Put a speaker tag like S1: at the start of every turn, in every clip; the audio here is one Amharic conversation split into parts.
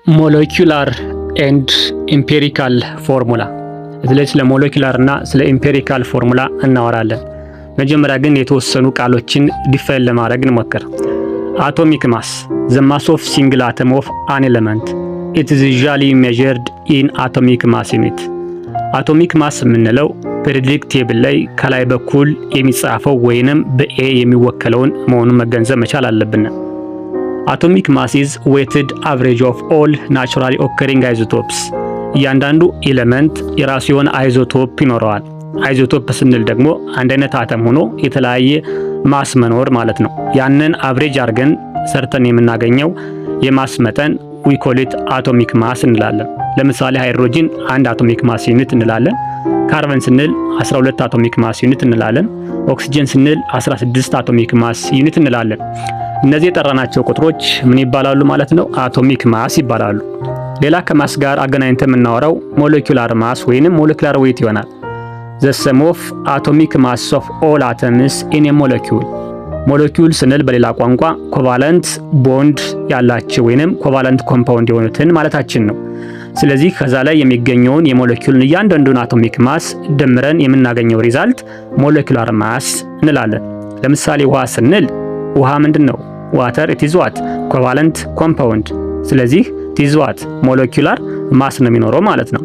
S1: ሞለኪውላር ኤንድ ኢምፔሪካል ፎርሙላ። ስለዚህ ስለ ሞለኪውላር እና ስለ ኢምፔሪካል ፎርሙላ እናወራለን። መጀመሪያ ግን የተወሰኑ ቃሎችን ዲፋይን ለማድረግ እንሞክር። አቶሚክ ማስ ዘ ማስ ኦፍ ሲንግል አተም ኦፍ አን ኤሌመንት ኢት ኢዝ ዩዥዋሊ ሜዠርድ ኢን አቶሚክ ማስ ዩኒት። አቶሚክ ማስ የምንለው ፔሪዮዲክ ቴብል ላይ ከላይ በኩል የሚጻፈው ወይንም በኤ የሚወከለውን መሆኑን መገንዘብ መቻል አለብን። አቶሚክ ማስ ኢዝ ዌይትድ አቨሬጅ ኦፍ ኦል ናቹራሊ ኦከሪንግ አይዞቶፕስ። እያንዳንዱ ኤሌመንት የራሱ የሆነ አይዞቶፕ ይኖረዋል። አይዞቶፕ ስንል ደግሞ አንድ አይነት አተም ሆኖ የተለያየ ማስ መኖር ማለት ነው። ያንን አቨሬጅ አድርገን ሰርተን የምናገኘው የማስ መጠን ዊ ኮል ኢት አቶሚክ ማስ እንላለን። ለምሳሌ ሃይድሮጂን 1 አቶሚክ ማስ ዩኒት እንላለን። ካርበን ስንል 12 አቶሚክ ማስ ዩኒት እንላለን። ኦክሲጅን ስንል 16 አቶሚክ ማስ ዩኒት እንላለን። እነዚህ የጠራናቸው ቁጥሮች ምን ይባላሉ ማለት ነው? አቶሚክ ማስ ይባላሉ። ሌላ ከማስ ጋር አገናኝተን የምናወራው ሞለኪውላር ማስ ወይንም ሞለኪውላር ዌይት ይሆናል። ዘ ሰም ኦፍ አቶሚክ ማስ ኦፍ ኦል አተምስ ኢን ኤ ሞለኪውል። ሞለኪውል ስንል በሌላ ቋንቋ ኮቫለንት ቦንድ ያላቸው ወይንም ኮቫለንት ኮምፓውንድ የሆኑትን ማለታችን ነው። ስለዚህ ከዛ ላይ የሚገኘውን የሞለኪውልን እያንዳንዱን አቶሚክ ማስ ደምረን የምናገኘው ሪዛልት ሞለኪውላር ማስ እንላለን። ለምሳሌ ውሃ ስንል ውሃ ምንድነው? ዋተር ኢት ኢዝ ዋት ኮቫለንት ኮምፓውንድ። ስለዚህ ኢት ኢዝ ዋት ሞለኪውላር ማስ ነው የሚኖረው ማለት ነው።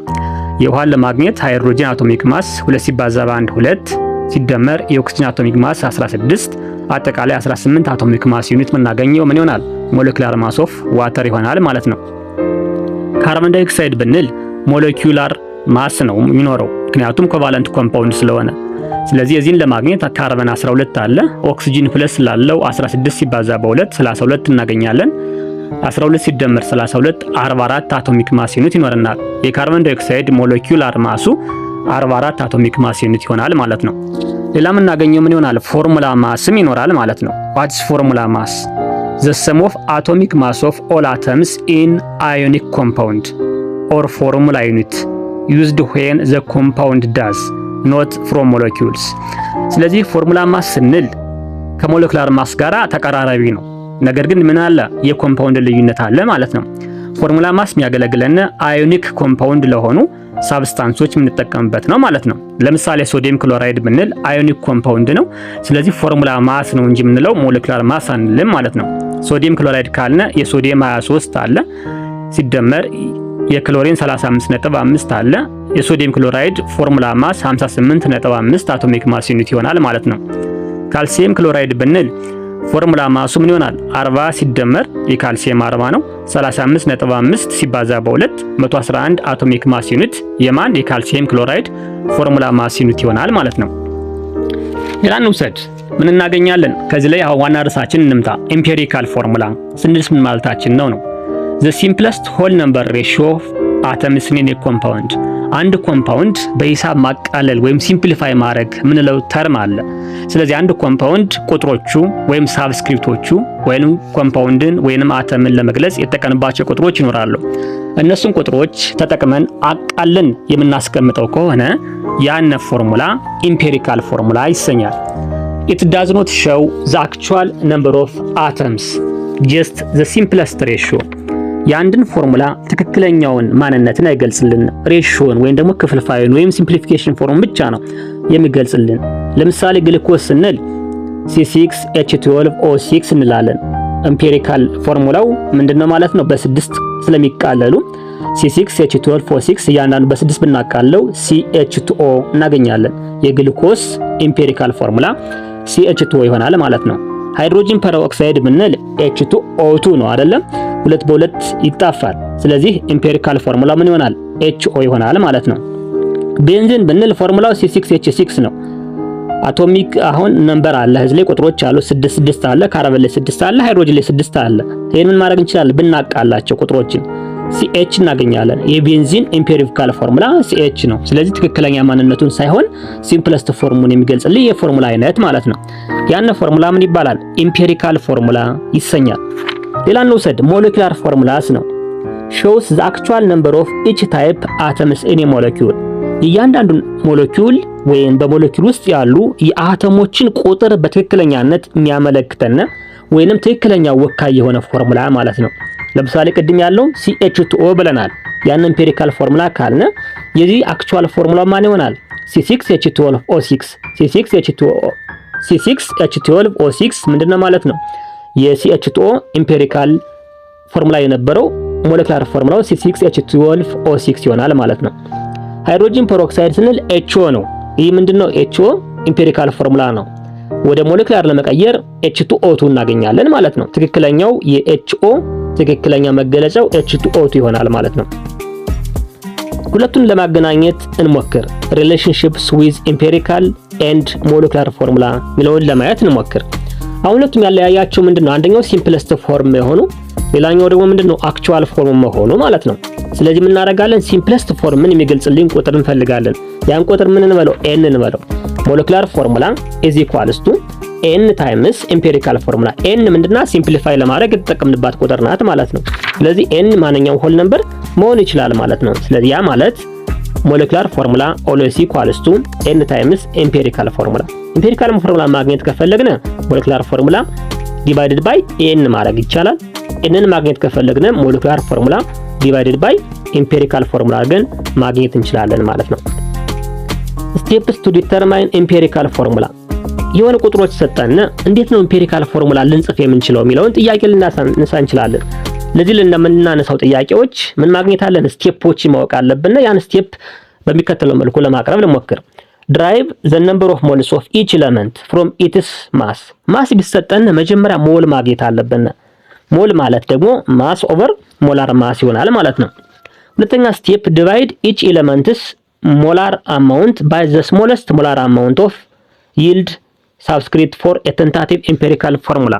S1: የውሃን ለማግኘት ሃይድሮጂን አቶሚክ ማስ 2 ሲባዛ በ1 2 ሲደመር የኦክሲጅን አቶሚክ ማስ 16 አጠቃላይ 18 አቶሚክ ማስ ዩኒት የምናገኘው ምን ይሆናል? ሞለኪውላር ማስ ኦፍ ዋተር ይሆናል ማለት ነው። ካርቦን ዳይኦክሳይድ ብንል ሞለኪውላር ማስ ነው የሚኖረው ምክንያቱም ኮቫለንት ኮምፓውንድ ስለሆነ። ስለዚህ የዚህን ለማግኘት ካርበን 12 አለ፣ ኦክሲጅን 2 ስላለው 16 ሲባዛ በ2 32 እናገኛለን። 12 ሲደመር 32 44 አቶሚክ ማስ ዩኒት ይኖረናል። የካርበን ዳይኦክሳይድ ሞለኪውላር ማሱ 44 አቶሚክ ማስ ዩኒት ይሆናል ማለት ነው። ሌላ የምናገኘው ምን ይሆናል? ፎርሙላ ማስም ይኖራል ማለት ነው። ዋትስ ፎርሙላ ማስ? ዘ ሰም ኦፍ አቶሚክ ማስ ኦፍ ኦል አተምስ ኢን አዮኒክ ኮምፓውንድ ኦር ፎርሙላ ዩኒት ዩዝድ ዌን ዘ ኮምፓውንድ ዳዝ ኖት ፍሮም ሞለኪውልስ። ስለዚህ ፎርሙላ ማስ ስንል ከሞለኪውላር ማስ ጋራ ተቀራራቢ ነው። ነገር ግን ምን አለ? የኮምፓውንድ ልዩነት አለ ማለት ነው። ፎርሙላ ማስ የሚያገለግለን አዮኒክ ኮምፓውንድ ለሆኑ ሳብስታንሶች የምንጠቀምበት ነው ማለት ነው። ለምሳሌ ሶዲየም ክሎራይድ ብንል አዮኒክ ኮምፓውንድ ነው። ስለዚህ ፎርሙላ ማስ ነው እንጂ የምንለው ሞለኪውላር ማስ አንልም ማለት ነው። ሶዲየም ክሎራይድ ካልነ የሶዲየም 23 አለ ሲደመር የክሎሪን 35.5 አለ። የሶዲየም ክሎራይድ ፎርሙላ ማስ 58.5 አቶሚክ ማስ ዩኒት ይሆናል ማለት ነው። ካልሲየም ክሎራይድ ብንል ፎርሙላ ማሱ ምን ይሆናል? 40 ሲደመር የካልሲየም 40 ነው 35.5 ሲባዛ በ2 111 አቶሚክ ማስ ዩኒት የማን የካልሲየም ክሎራይድ ፎርሙላ ማስ ዩኒት ይሆናል ማለት ነው። ሌላ እንውሰድ። ምን እናገኛለን? ከዚህ ላይ ዋና ርዕሳችን እንምጣ። ኢምፔሪካል ፎርሙላ ስንልስ ምን ማለታችን ነው? The simplest whole number ratio of atoms in a compound። አንድ ኮምፓውንድ በሂሳብ ማቃለል ወይም ሲምፕሊፋይ ማድረግ ምንለው ተርም አለ። ስለዚህ አንድ ኮምፓውንድ ቁጥሮቹ ወይም ሳብስክሪፕቶቹ ወይም ኮምፓውንድን ወይም አተምን ለመግለጽ የተጠቀምባቸው ቁጥሮች ይኖራሉ። እነሱን ቁጥሮች ተጠቅመን አቃለን የምናስቀምጠው ከሆነ ያን ፎርሙላ ኢምፔሪካል ፎርሙላ ይሰኛል። It does not show the actual number of atoms, just the simplest ratio። የአንድን ፎርሙላ ትክክለኛውን ማንነትን አይገልጽልን። ሬሽዮን ወይም ደግሞ ክፍልፋዩን ወይም ሲምፕሊፊኬሽን ፎርሙን ብቻ ነው የሚገልጽልን። ለምሳሌ ግሉኮስ ስንል C6H12O6 እንላለን። ኢምፔሪካል ፎርሙላው ምንድነው ማለት ነው? በ6 ስለሚቃለሉ C6H12O6 እያንዳንዱ በ6 ብናቃለው CH2O እናገኛለን። የግሉኮስ ኢምፔሪካል ፎርሙላ CH2O ይሆናል ማለት ነው። ሃይድሮጂን ፐርኦክሳይድ ብንል H2O2 ነው አይደለም? 2 በ2 ይጣፋል። ስለዚህ ኢምፔሪካል ፎርሙላ ምን ይሆናል? HO ይሆናል ማለት ነው። ቤንዚን ብንል ፎርሙላው C6H6 ነው። አቶሚክ አሁን ነምበር አለ እዚህ ላይ ቁጥሮች አሉ። 6 አለ፣ ካርበን ላይ 6 አለ፣ ሃይድሮጂን ላይ 6 አለ። ይሄን ምን ማድረግ እንችላለን? ብናቃላቸው ቁጥሮችን CH እናገኛለን። የቤንዚን ኢምፔሪካል ፎርሙላ CH ነው። ስለዚህ ትክክለኛ ማንነቱን ሳይሆን ሲምፕለስት ፎርሙን የሚገልጽልኝ የፎርሙላ አይነት ማለት ነው። ያን ፎርሙላ ምን ይባላል? ኢምፔሪካል ፎርሙላ ይሰኛል። ሌላ እንውሰድ። ሞለኪውላር ፎርሙላስ ነው። shows the actual number of each type atoms in a molecule። እያንዳንዱ ሞለኪውል ወይም በሞለኪውል ውስጥ ያሉ የአተሞችን ቁጥር በትክክለኛነት የሚያመለክተን ወይንም ትክክለኛ ወካይ የሆነ ፎርሙላ ማለት ነው።
S2: ለምሳሌ ቅድም ያለው CH2O ብለናል። ያን ኢምፔሪካል ፎርሙላ ካልነ የዚህ አክቹዋል ፎርሙላ ማን ይሆናል? C6H12O6 C6H12O6 ምንድነው ማለት ነው? የCH2O ኢምፔሪካል ፎርሙላ የነበረው ሞለኪውላር ፎርሙላው C6H12O6 ይሆናል ማለት ነው። ሃይድሮጅን ፐሮክሳይድ ስንል HO ነው። ይህ ምንድነው? HO ኢምፔሪካል ፎርሙላ ነው። ወደ ሞለኪውላር ለመቀየር H2O2 እናገኛለን ማለት ነው። ትክክለኛው የHO ትክክለኛ መገለጫው H2O2 ይሆናል ማለት ነው። ሁለቱን ለማገናኘት እንሞክር። ሪሌሽንሺፕስ ዊዝ ኢምፔሪካል ኤንድ ሞለኪውላር ፎርሙላ ሚለውን ለማየት እንሞክር። አሁን ሁለቱም ያለያያቸው ምንድነው? አንደኛው ሲምፕለስት ፎርም የሆኑ ሌላኛው ደግሞ ምንድነው? አክቹዋል ፎርም መሆኑ ማለት ነው። ስለዚህ ምን እናደርጋለን? ሲምፕለስት ፎርምን የሚገልጽልን ቁጥር እንፈልጋለን። ያን ቁጥር ምን እንበለው? n እንበለው። ሞለኪውላር ፎርሙላ is equals to n times ኢምፔሪካል ፎርሙላ። n ምንድና ሲምፕሊፋይ ለማድረግ የተጠቀምንባት ቁጥር ናት ማለት ነው። ስለዚህ n ማንኛውም ሆል ነምበር መሆን ይችላል ማለት ነው። ስለዚህ ያ ማለት ሞለኪውላር ፎርሙላ always equals to n times ኢምፔሪካል ፎርሙላ። ኢምፔሪካል ፎርሙላ ማግኘት ከፈለግነ ሞለኪውላር ፎርሙላ ዲቫይድድ ባይ n ማድረግ ይቻላል። n ማግኘት ከፈለግነ ሞለኪውላር ፎርሙላ ዲቫይድድ ባይ ኢምፔሪካል ፎርሙላ ግን ማግኘት እንችላለን ማለት ነው። ስቴፕስ ቱ ዲተርማይን ኢምፔሪካል ፎርሙላ። የሆነ ቁጥሮች ሰጠን፣ እንዴት ነው ኢምፔሪካል ፎርሙላ ልንጽፍ የምንችለው የሚለውን ጥያቄ ልናነሳ እንችላለን። ለዚህ ለምናነሳው ጥያቄዎች ምን ማግኘት አለን? ስቴፖች ማወቅ አለብን። ያን ስቴፕ በሚከተለው መልኩ ለማቅረብ ልሞክር። ድራይቭ ዘ ነምበር ኦፍ ሞልስ ኦፍ ኢች ኤሌመንት ፍሮም ኢትስ ማስ። ማስ ቢሰጠን መጀመሪያ ሞል ማግኘት አለብን። ሞል ማለት ደግሞ ማስ ኦቨር ሞላር ማስ ይሆናል ማለት ነው። ሁለተኛ ስቴፕ ዲቫይድ ኢች ኤሌመንትስ ሞላር አማውንት ባይ ዘ ስሞለስት ሞላር አማውንት ኦፍ ይልድ ሳብስክሪፕት ፎር ኤ ቴንታቲቭ ኢምፔሪካል ፎርሙላ።